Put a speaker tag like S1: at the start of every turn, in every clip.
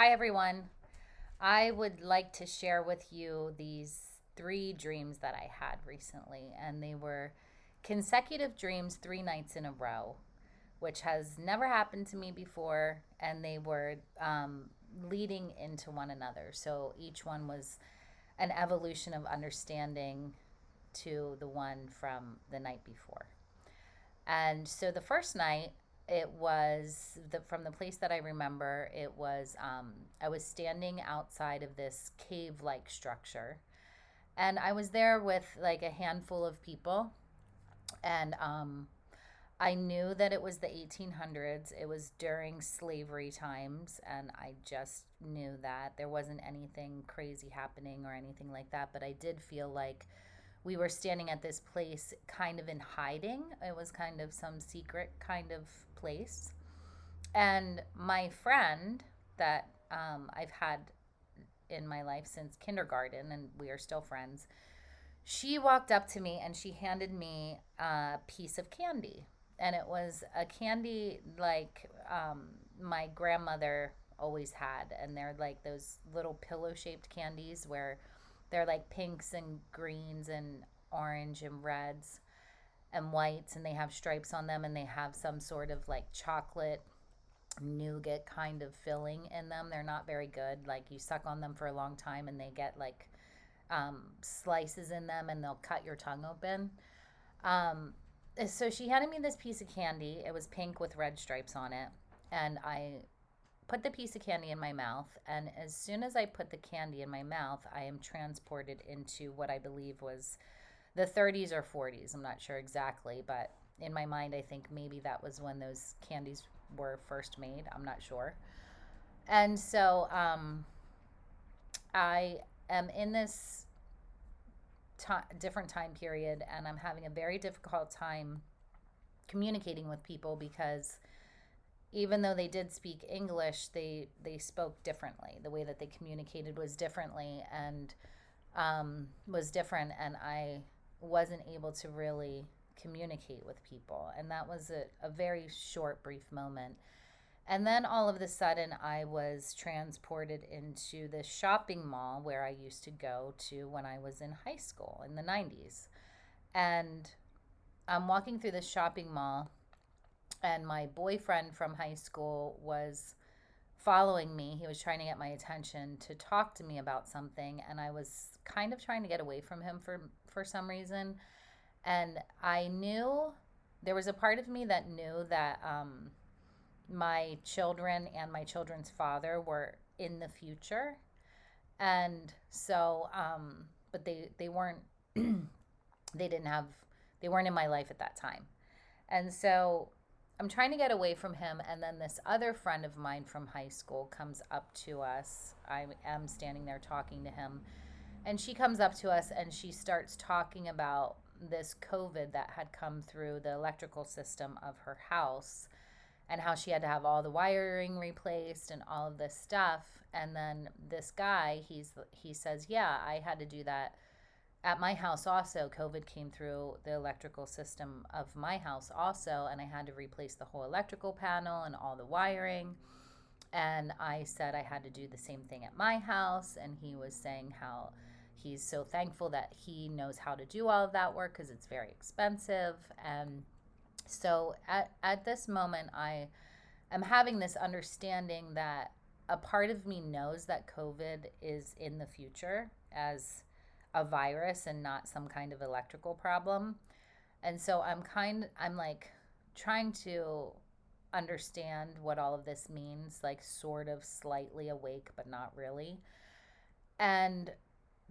S1: Hi, everyone. I would like to share with you these three dreams that I had recently, and they were consecutive dreams 3 nights in a row, which has never happened to me before, and they were leading into one another. So each one was an evolution of understanding to the one from the night before. And so the first night, it was from the place that I remember. It was I was standing outside of this cave-like structure, and I was there with like a handful of people, and I knew that it was the 1800s. It was during slavery times, and I just knew that there wasn't anything crazy happening or anything like that. But I did feel like we were standing at this place kind of in hiding. It was kind of some secret kind of place. And my friend that I've had in my life since kindergarten, and we are still friends, she walked up to me and she handed me a piece of candy. And it was a candy like my grandmother always had. And they're like those little pillow shaped candies where they're like pinks and greens and orange and reds and whites, and they have stripes on them, and they have some sort of like chocolate nougat kind of filling in them. They're not very good. Like you suck on them for a long time and they get like slices in them and they'll cut your tongue open. Um, so she handed me this piece of candy. It was pink with red stripes on it. And I put the piece of candy in my mouth. And as soon as I put the candy in my mouth, I am transported into what I believe was the 30s or 40s. I'm not sure exactly, but in my mind, I think maybe that was when those candies were first made. I'm not sure. And so I am in this different time period, and I'm having a very difficult time communicating with people because even though they did speak English, they spoke differently. The way that they communicated was differently and was different, and I wasn't able to really communicate with people. And that was a very short, brief moment. And then all of a sudden, I was transported into this shopping mall where I used to go to when I was in high school in the 90s. And I'm walking through this shopping mall, and my boyfriend from high school was following me. He was trying to get my attention to talk to me about something, and I was kind of trying to get away from him for some reason. And I knew there was a part of me that knew that my children and my children's father were in the future. And so but they weren't they didn't have they weren't in my life at that time. And so I'm trying to get away from him, and then this other friend of mine from high school comes up to us. I am standing there talking to him, and she comes up to us and she starts talking about this COVID that had come through the electrical system of her house, and how she had to have all the wiring replaced and all of this stuff. And then this guy, he says, "Yeah, I had to do that at my house also. COVID came through the electrical system of my house also, and I had to replace the whole electrical panel and all the wiring." And I said I had to do the same thing at my house, and he was saying how he's so thankful that he knows how to do all of that work because it's very expensive. And so at this moment, I am having this understanding that a part of me knows that COVID is in the future as a virus and not some kind of electrical problem. And so I'm like trying to understand what all of this means, like sort of slightly awake, but not really. And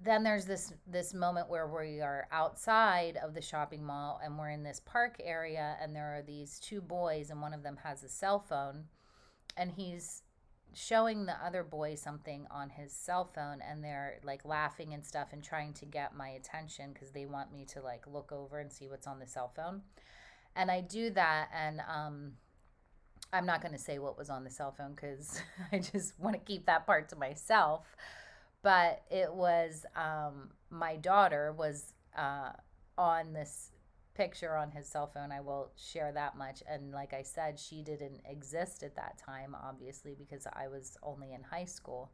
S1: then there's this moment where we are outside of the shopping mall and we're in this park area, and there are these two boys, and one of them has a cell phone, and he's showing the other boy something on his cell phone, and they're like laughing and stuff and trying to get my attention because they want me to like look over and see what's on the cell phone. And I do that, and I'm not going to say what was on the cell phone because I just want to keep that part to myself. But it was my daughter was on this picture on his cell phone. I will share that much. And like I said, she didn't exist at that time, obviously, because I was only in high school.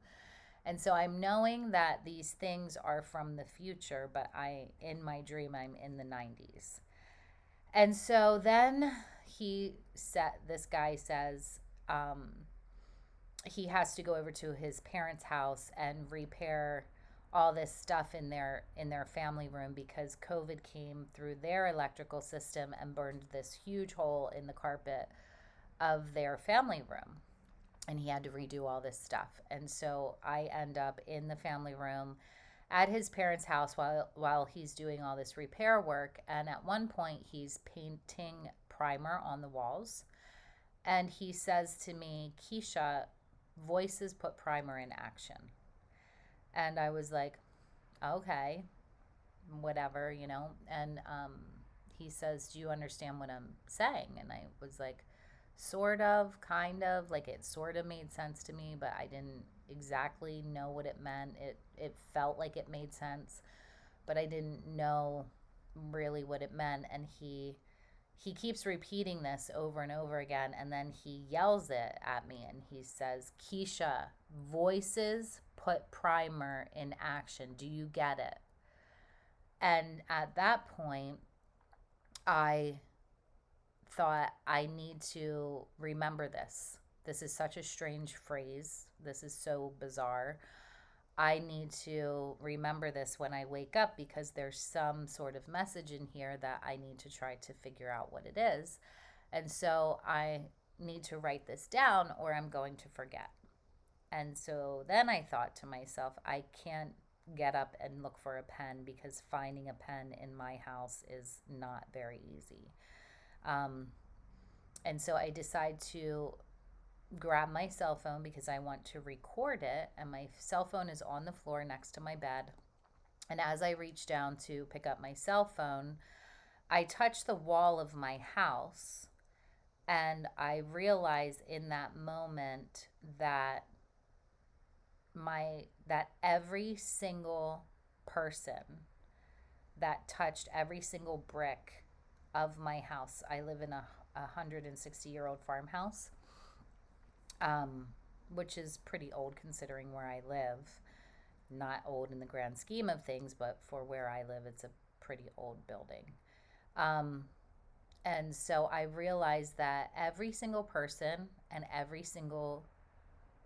S1: And so I'm knowing that these things are from the future, but in my dream, I'm in the 90s. And so then this guy says, he has to go over to his parents' house and repair all this stuff in their family room because COVID came through their electrical system and burned this huge hole in the carpet of their family room. And he had to redo all this stuff. And so I end up in the family room at his parents' house while he's doing all this repair work. And at one point, he's painting primer on the walls. And he says to me, Keisha, voices put primer in action. And I was like, okay, whatever, And he says, do you understand what I'm saying? And I was like, sort of, kind of, like it sort of made sense to me, but I didn't exactly know what it meant. It felt like it made sense, but I didn't know really what it meant. And he keeps repeating this over and over again, and then he yells it at me and he says, Keisha, voices put primer in action. Do you get it? And at that point, I thought, I need to remember this. This is such a strange phrase. This is so bizarre. I need to remember this when I wake up because there's some sort of message in here that I need to try to figure out what it is. And so I need to write this down or I'm going to forget. And so then I thought to myself, I can't get up and look for a pen because finding a pen in my house is not very easy. And so I decide to grab my cell phone because I want to record it. And my cell phone is on the floor next to my bed. And as I reach down to pick up my cell phone, I touch the wall of my house. And I realize in that moment that every single person that touched every single brick of my house. I live in a 160-year-old farmhouse, which is pretty old considering where I live. Not old in the grand scheme of things, but for where I live, it's a pretty old building. And so I realized that every single person and every single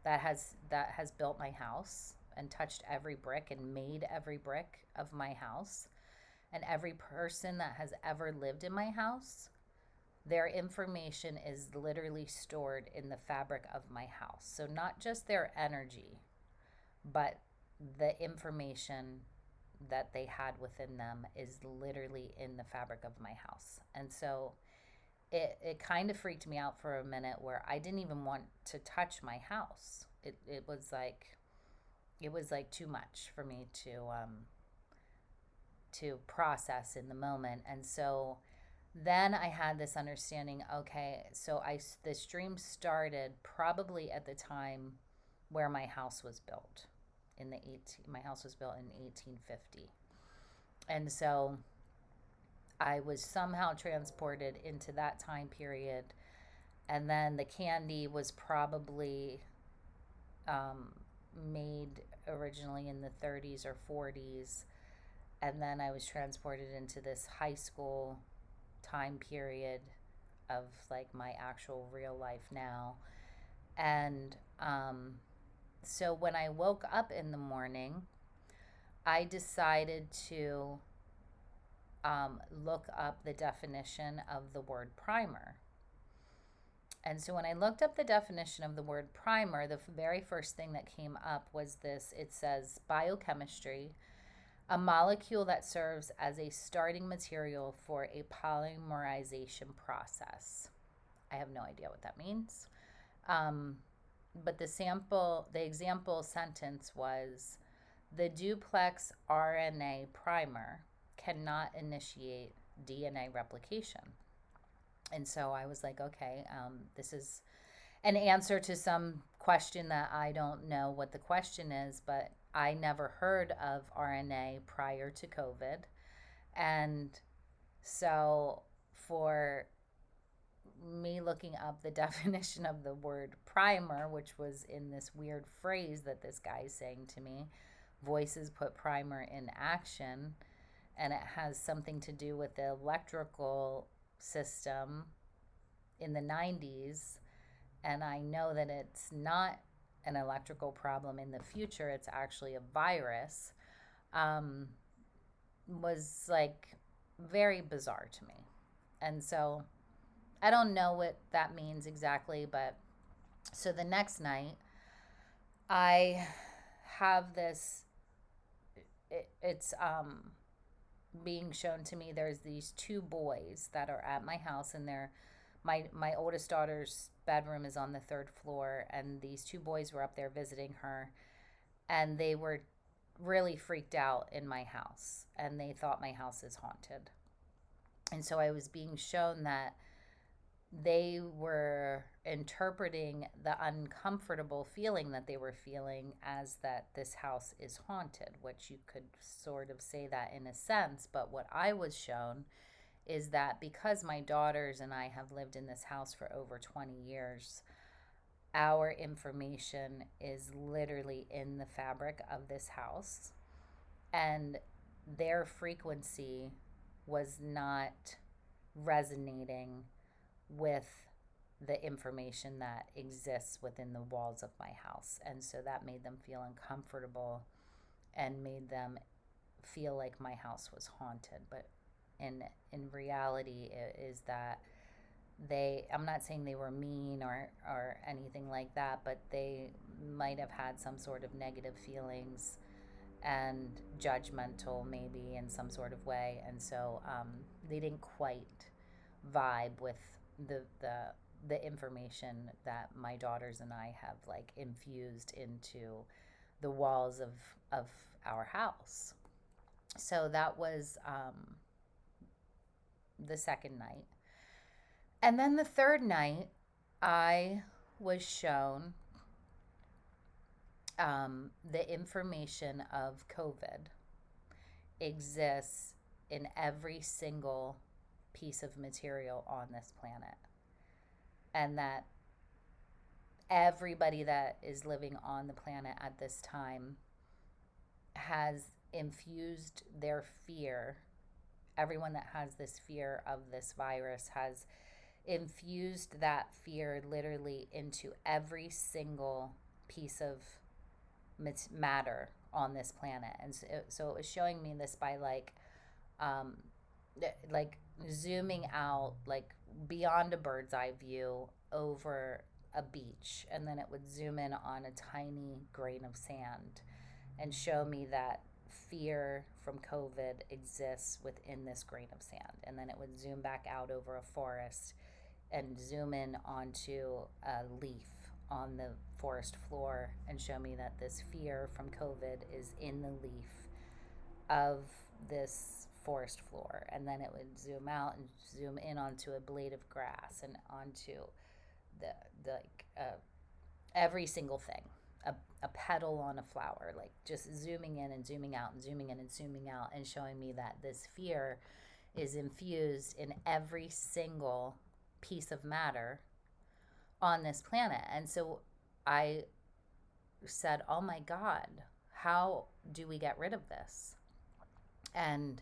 S1: that has built my house and touched every brick and made every brick of my house, and every person that has ever lived in my house, their information is literally stored in the fabric of my house. So not just their energy, but the information that they had within them is literally in the fabric of my house. And so it kind of freaked me out for a minute where I didn't even want to touch my house. It was like too much for me to process in the moment. And so then I had this understanding, okay, so this dream started probably at the time where my house was built. My house was built in 1850. And so I was somehow transported into that time period. And then the candy was probably made originally in the 30s or 40s. And then I was transported into this high school time period of like my actual real life now. And so when I woke up in the morning, I decided to look up the definition of the word primer. And so when I looked up the definition of the word primer, the very first thing that came up was this. It says biochemistry, a molecule that serves as a starting material for a polymerization process. I have no idea what that means. But the example sentence was, the duplex RNA primer cannot initiate DNA replication. And so I was like, okay, this is an answer to some question that I don't know what the question is, but I never heard of RNA prior to COVID. And So for me looking up the definition of the word primer, which was in this weird phrase that this guy is saying to me, voices put primer in action, and it has something to do with the electrical system in the 90s. And I know that it's not an electrical problem in the future, it's actually a virus. Um, was like very bizarre to me. And so I don't know what that means exactly, but so the next night I have this it's being shown to me. There's these two boys that are at my house, and they're my oldest daughter's bedroom is on the third floor, and these two boys were up there visiting her, and they were really freaked out in my house, and they thought my house is haunted. And so I was being shown that they were interpreting the uncomfortable feeling that they were feeling as that this house is haunted, which you could sort of say that in a sense. But what I was shown is that because my daughters and I have lived in this house for over 20 years, our information is literally in the fabric of this house, and their frequency was not resonating with the information that exists within the walls of my house. And so that made them feel uncomfortable and made them feel like my house was haunted. But in reality, it is that I'm not saying they were mean or anything like that, but they might have had some sort of negative feelings and judgmental maybe in some sort of way. And so they didn't quite vibe with the information that my daughters and I have like infused into the walls of our house. So that was the second night. And then the third night, I was shown the information of COVID exists in every single piece of material on this planet. And that everybody that is living on the planet at this time has infused their fear. Everyone that has this fear of this virus has infused that fear literally into every single piece of matter on this planet. And so it was showing me this by um, like zooming out like beyond a bird's eye view over a beach, and then it would zoom in on a tiny grain of sand and show me that fear from COVID exists within this grain of sand. And then it would zoom back out over a forest and zoom in onto a leaf on the forest floor and show me that this fear from COVID is in the leaf of this forest floor. And then it would zoom out and zoom in onto a blade of grass and onto the every single thing, a petal on a flower, like just zooming in and zooming out and zooming in and zooming out and showing me that this fear is infused in every single piece of matter on this planet. And so I said, oh my God, how do we get rid of this? And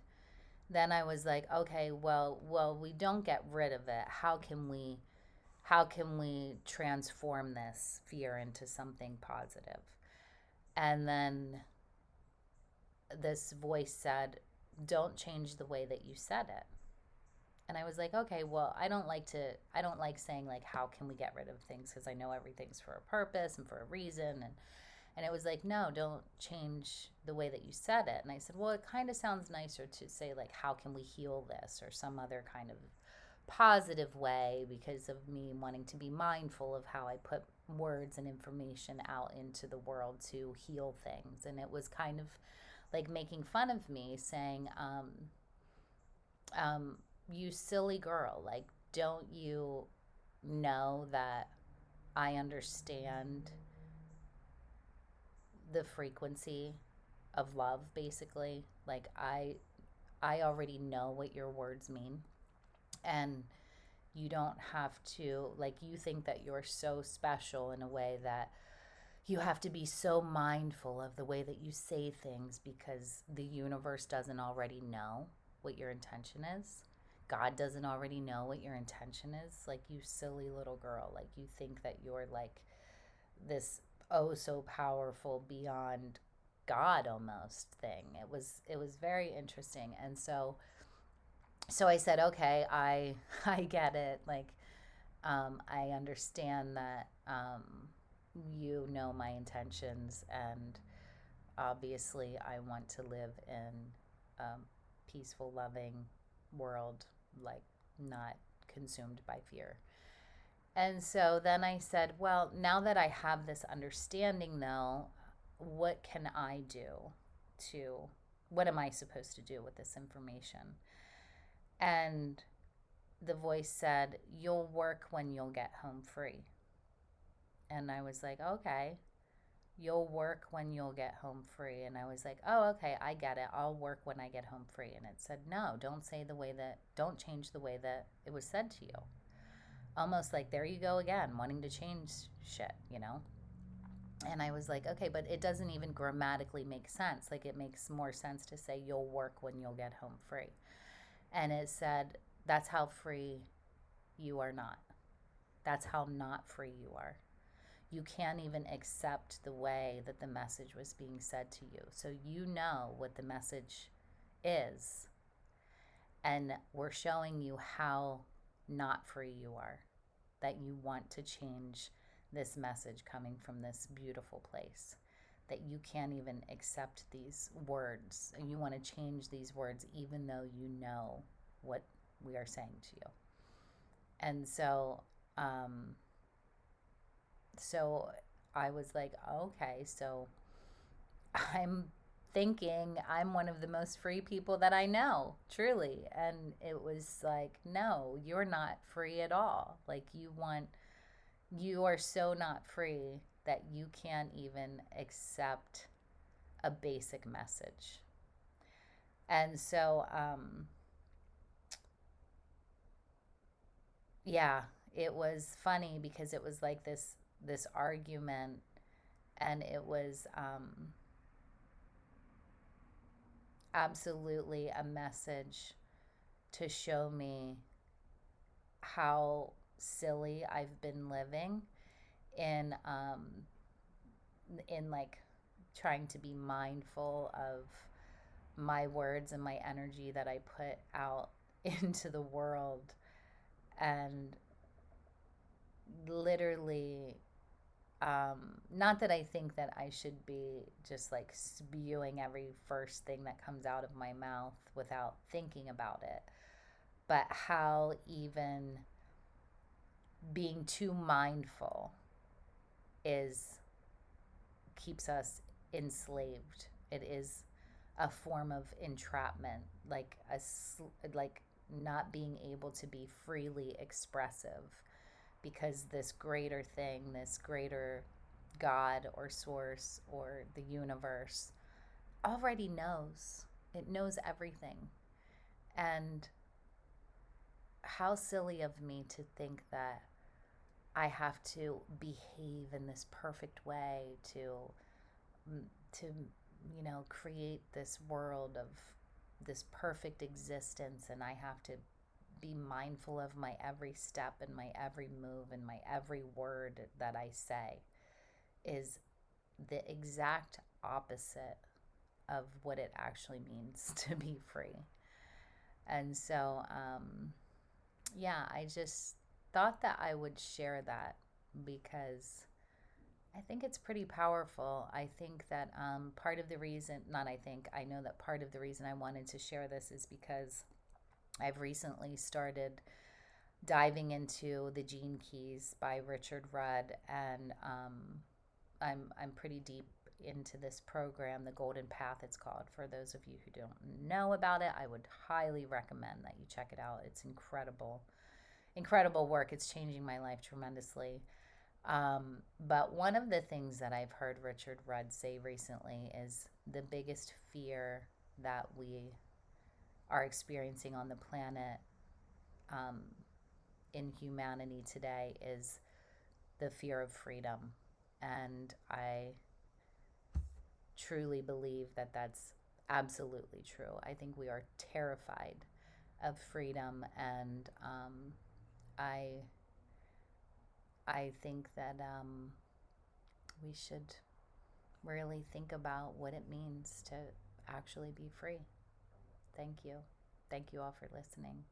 S1: then I was like, okay, well, we don't get rid of it. How can we transform this fear into something positive? And then this voice said, don't change the way that you said it. And I was like, okay, well, I don't like saying like, how can we get rid of things? Because I know everything's for a purpose and for a reason. And it was like, no, don't change the way that you said it. And I said, well, it kind of sounds nicer to say like, how can we heal this, or some other kind of positive way, because of me wanting to be mindful of how I put words and information out into the world to heal things. And it was kind of like making fun of me, saying, you silly girl, like, don't you know that I understand the frequency of love, basically? Like, I already know what your words mean. And you don't have to, like, you think that you're so special in a way that you have to be so mindful of the way that you say things because the universe doesn't already know what your intention is. God doesn't already know what your intention is. Like, you silly little girl. Like, you think that you're like this oh so powerful beyond God almost thing. It was very interesting. And so I said, okay, I get it. Like, I understand that you know my intentions, and obviously, I want to live in a peaceful, loving world, like not consumed by fear. And so then I said, well, now that I have this understanding, though, what can I do to, what am I supposed to do with this information? And the voice said, you'll work when you'll get home free. And I was like, okay, you'll work when you'll get home free. And I was like, oh, okay, I get it. I'll work when I get home free. And it said, no, don't change the way that it was said to you. Almost like, there you go again, wanting to change shit, you know? And I was like, okay, but it doesn't even grammatically make sense. Like, it makes more sense to say, you'll work when you'll get home free. And it said, that's how free you are not. That's how not free you are. You can't even accept the way that the message was being said to you. So you know what the message is. And we're showing you how not free you are, that you want to change this message coming from this beautiful place, that you can't even accept these words. And you want to change these words even though you know what we are saying to you. And so I was like, okay, so I'm thinking I'm one of the most free people that I know, truly. And it was like, no, you're not free at all. Like, you are so not free that you can't even accept a basic message. And so, yeah, it was funny because it was like this argument, and it was absolutely a message to show me how silly I've been living in like trying to be mindful of my words and my energy that I put out into the world, and literally, not that I think that I should be just like spewing every first thing that comes out of my mouth without thinking about it, but how even being too mindful is keeps us enslaved. It is a form of entrapment, like like not being able to be freely expressive, because this greater thing, this greater God or source or the universe already knows. It knows everything. And how silly of me to think that I have to behave in this perfect way to create this world of this perfect existence, and I have to be mindful of my every step and my every move and my every word that I say, is the exact opposite of what it actually means to be free. And so, yeah, I just thought that I would share that because I think it's pretty powerful. I think that part of the reason, not I think, I know that part of the reason I wanted to share this is because I've recently started diving into the Gene Keys by Richard Rudd, and I'm pretty deep into this program, the Golden Path it's called. For those of you who don't know about it, I would highly recommend that you check it out. It's incredible, incredible work. It's changing my life tremendously. But one of the things that I've heard Richard Rudd say recently is the biggest fear that we are experiencing on the planet, um, in humanity today, is the fear of freedom. And I truly believe that that's absolutely true. I think we are terrified of freedom, and I I think that we should really think about what it means to actually be free. Thank you. Thank you all for listening.